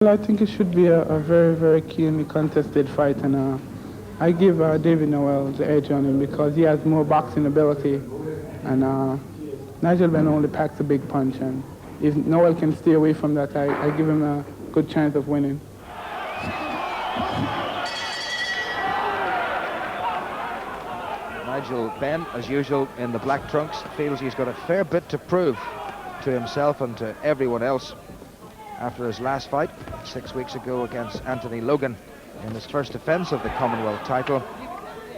Well, I think it should be a very, very keenly contested fight, and I give David Noel the edge on him because he has more boxing ability, and Nigel Benn only packs a big punch, and if Noel can stay away from that, I give him a good chance of winning. Nigel Benn, as usual, in the black trunks, feels he's got a fair bit to prove to himself and to everyone else after his last fight 6 weeks ago against Anthony Logan in his first defence of the Commonwealth title.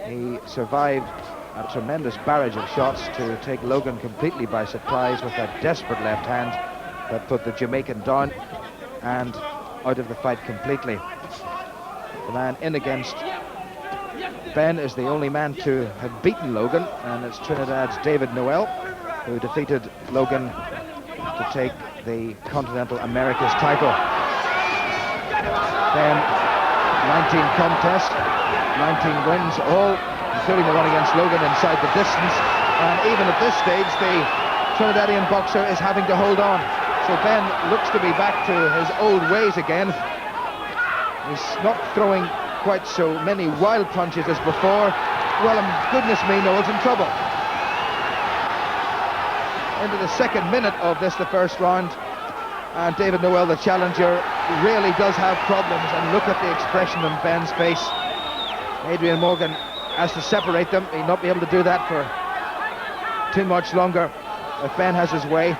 He survived a tremendous barrage of shots to take Logan completely by surprise with that desperate left hand that put the Jamaican down and out of the fight completely. The man in against Benn is the only man to have beaten Logan, and it's Trinidad's David Noel who defeated Logan to take the Continental Americas title. Benn, 19 contests, 19 wins, all including the one against Logan inside the distance, and even at this stage the Trinidadian boxer is having to hold on. So Benn looks to be back to his old ways again. He's not throwing quite so many wild punches as before. Well, goodness me, Noel's in trouble. Into the second minute of this, the first round, and David Noel, the challenger, really does have problems, and look at the expression on Benn's face. Adrian Morgan has to separate them. He'll not be able to do that for too much longer if Benn has his way.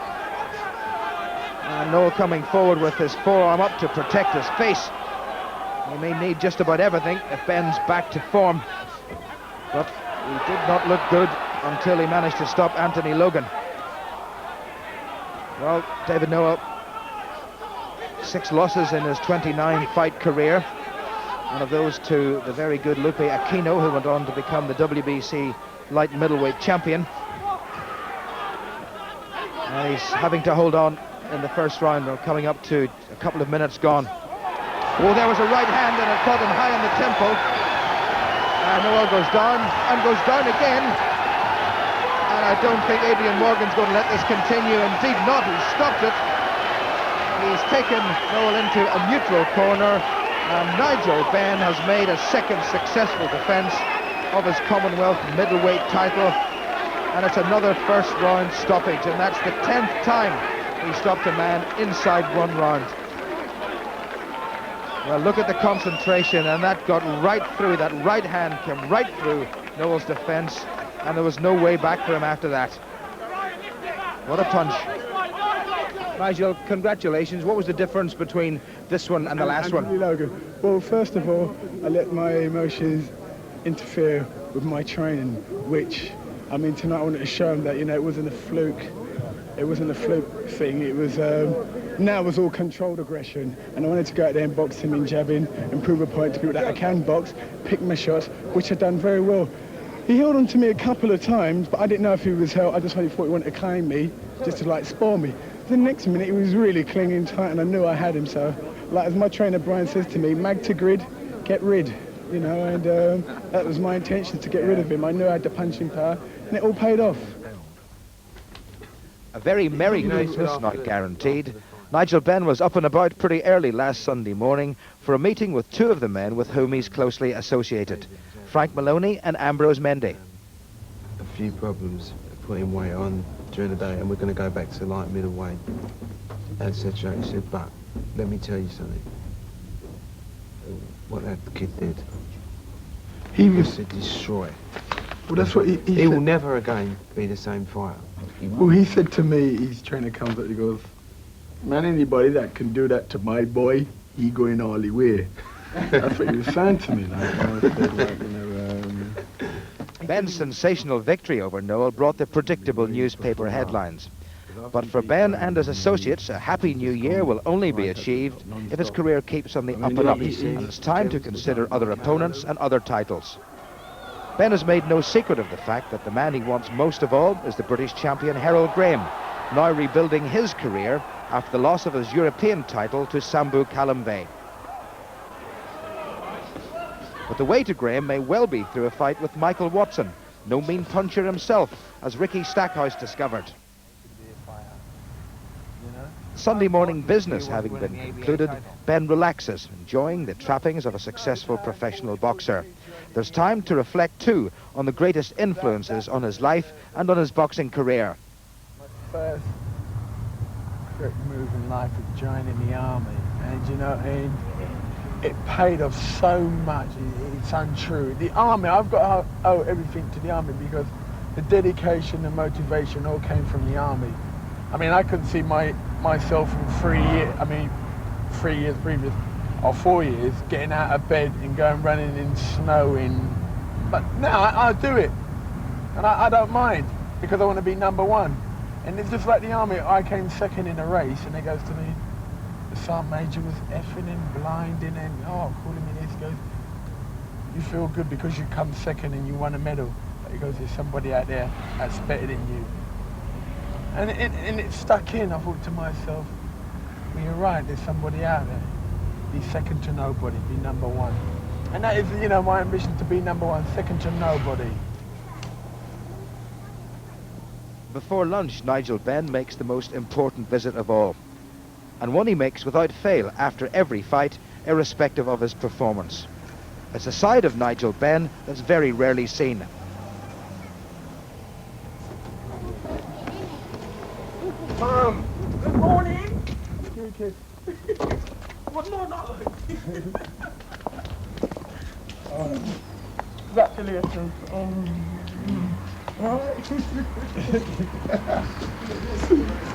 And Noel coming forward with his forearm up to protect his face. He may need just about everything if Benn's back to form, but he did not look good until he managed to stop Anthony Logan. Well, David Noel, 6 losses in his 29-fight career. One of those to the very good Lupe Aquino, who went on to become the WBC light middleweight champion. And he's having to hold on in the first round. We're coming up to a couple of minutes gone. Oh, there was a right hand and it caught him high on the temple. And Noel goes down again. And I don't think Adrian Morgan's going to let this continue. Indeed not, he's stopped it. He's taken Noel into a neutral corner. And Nigel Benn has made a second successful defence of his Commonwealth middleweight title. And it's another first round stoppage. And that's the 10th time he stopped a man inside 1 round. Well, look at the concentration, and that got right through. That right hand came right through Noel's defence, and there was no way back for him after that. What a punch. Nigel, congratulations. What was the difference between this one and the last one? Logan. Well, first of all, I let my emotions interfere with my training, which, I mean, tonight I wanted to show him that, you know, it wasn't a fluke. It wasn't a fluke thing. It was, now it was all controlled aggression. And I wanted to go out there and box him in jabbing and prove a point to people that I can box, pick my shots, which I've done very well. He held on to me a couple of times, but I didn't know if he was held. I just thought he wanted to claim me, just to, like, spoil me. The next minute, he was really clinging tight, and I knew I had him. So, like, as my trainer Brian says to me, mag to grid, get rid. You know, and that was my intention, to get rid of him. I knew I had the punching power, and it all paid off. A very merry Christmas, not guaranteed. Nigel Benn was up and about pretty early last Sunday morning for a meeting with 2 of the men with whom he's closely associated, Frank Maloney and Ambrose Mendy. A few problems putting weight on during the day, and we're going to go back to light middleweight, etc. He said, but let me tell you something. What that kid did, he was to destroy. Well, that's what he will never again be the same fighter. Well, he said to me, his trainer comes up, he goes, man, anybody that can do that to my boy, he going all the way. That's what he was saying to me. Benn's sensational victory over Noel brought the predictable newspaper headlines. But for Benn and his associates, a happy new year will only be achieved if his career keeps on the up and up, and it's time to consider other opponents and other titles. Benn has made no secret of the fact that the man he wants most of all is the British champion Harold Graham, now rebuilding his career after the loss of his European title to Sambu Kalamve. But the way to Graham may well be through a fight with Michael Watson, no mean puncher himself, as Ricky Stackhouse discovered. Sunday morning business having been concluded, Ben relaxes, enjoying the trappings of a successful professional boxer. There's time to reflect too on the greatest influences on his life and on his boxing career. My first correct move in life was joining the army, and you know, and it paid off so much. It's untrue. The army, I've got to owe everything to the army, because the dedication and motivation all came from the army. I mean, I couldn't see myself in 3 years, 3 years previous, or 4 years, getting out of bed and going running in snow but now I do it. And I don't mind, because I want to be #1. And it's just like the army, I came second in a race, and it goes to me, the sergeant major was effing and blinding and, calling me this. He goes, you feel good because you come second and you won a medal. But he goes, there's somebody out there that's better than you. And it stuck in. I thought to myself, well, you're right, there's somebody out there. Be second to nobody, be #1. And that is, you know, my ambition, to be #1, second to nobody. Before lunch, Nigel Benn makes the most important visit of all, and one he makes without fail after every fight, irrespective of his performance. It's a side of Nigel Benn that's very rarely seen. Mom, good morning. Good kid. What more not like? Congratulations. Alright.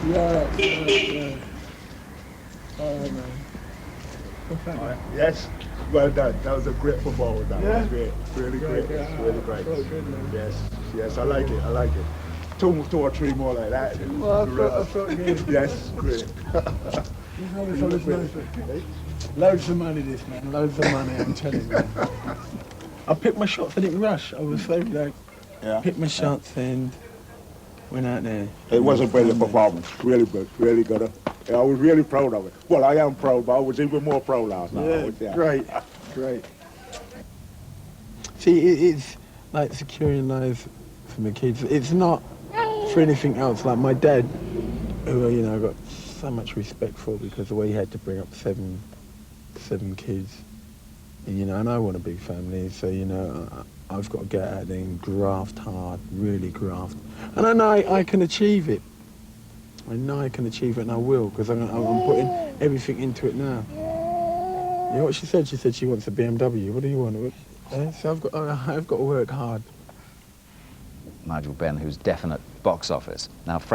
Yeah. Alright, man. Yes, well done. That was a great football. That was great. Really great. Yeah. Really great. Felt good, man. Yes, I like it. I like it. Two or three more like that. Well, I felt good. Yes, great. Loads of money, this man. Loads of money, I'm telling you. Man. I picked my shots. I didn't rush. I was so like, picked my shots and went out there. It was a brilliant performance. Really good. Really good. I was really proud of it. Well, I am proud, but I was even more proud last night. Yeah, great. See, it's like securing lives for my kids. It's not for anything else. Like my dad, who, you know, I got so much respect for, because the way he had to bring up seven kids, and, you know, and I want a big family, so, you know, I've got to get out there and graft hard, really graft. And I know I can achieve it. I know I can achieve it, and I will, because I'm putting everything into it now. You know what she said? She said she wants a BMW. What do you want? So I've got to work hard. Nigel Benn, who's definite box office. Now, Frank